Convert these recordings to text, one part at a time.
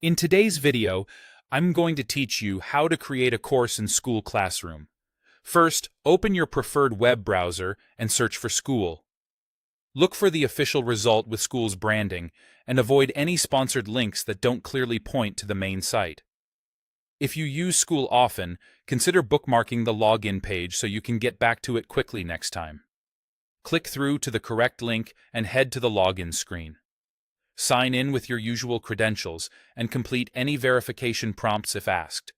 In today's video, I'm going to teach you how to create a course in Skool Classroom. First, open your preferred web browser and search for Skool. Look for the official result with Skool's branding and avoid any sponsored links that don't clearly point to the main site. If you use Skool often, consider bookmarking the login page so you can get back to it quickly next time. Click through to the correct link and head to the login screen. Sign in with your usual credentials and complete any verification prompts if asked.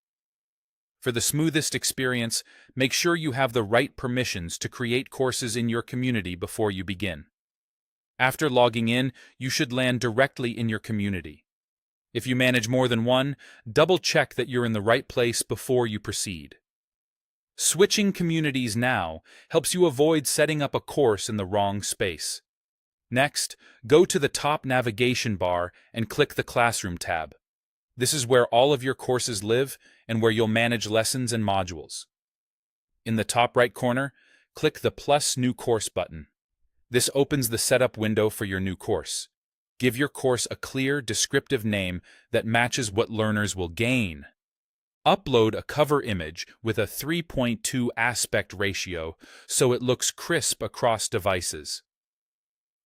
For the smoothest experience, make sure you have the right permissions to create courses in your community before you begin. After logging in, you should land directly in your community. If you manage more than one, double-check that you're in the right place before you proceed. Switching communities now helps you avoid setting up a course in the wrong space. Next, go to the top navigation bar and click the Classroom tab. This is where all of your courses live and where you'll manage lessons and modules. In the top right corner, click the plus New Course button. This opens the setup window for your new course. Give your course a clear, descriptive name that matches what learners will gain. Upload a cover image with a 3:2 aspect ratio so it looks crisp across devices.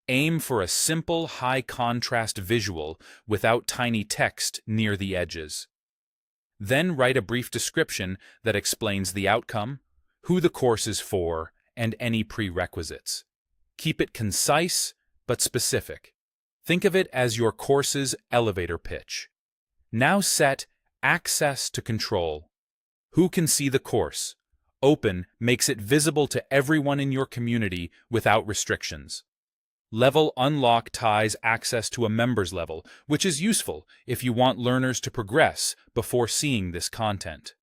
Aim for a simple, high-contrast visual without tiny text near the edges. Then write a brief description that explains the outcome, who the course is for, and any prerequisites. Keep it concise but specific. Think of it as your course's elevator pitch. Now set Access to Control. Who can see the course? Open makes it visible to everyone in your community without restrictions. Level Unlock ties access to a members level, which is useful if you want learners to progress before seeing this content.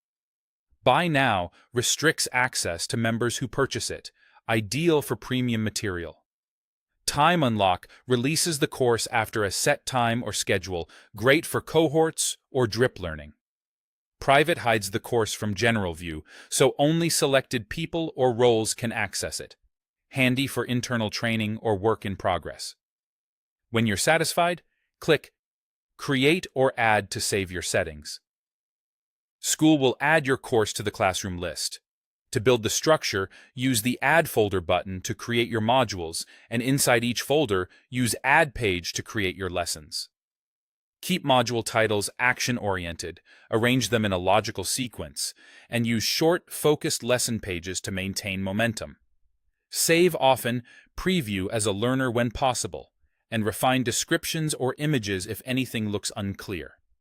Buy Now restricts access to members who purchase it, ideal for premium material. Time Unlock releases the course after a set time or schedule, great for cohorts or drip learning. Private hides the course from general view, so only selected people or roles can access it. Handy for internal training or work in progress. When you're satisfied, click Create or Add to save your settings. Skool will add your course to the classroom list. To build the structure, use the Add folder button to create your modules, and inside each folder, use Add page to create your lessons. Keep module titles action-oriented, arrange them in a logical sequence, and use short, focused lesson pages to maintain momentum. Save often, preview as a learner when possible, and refine descriptions or images if anything looks unclear.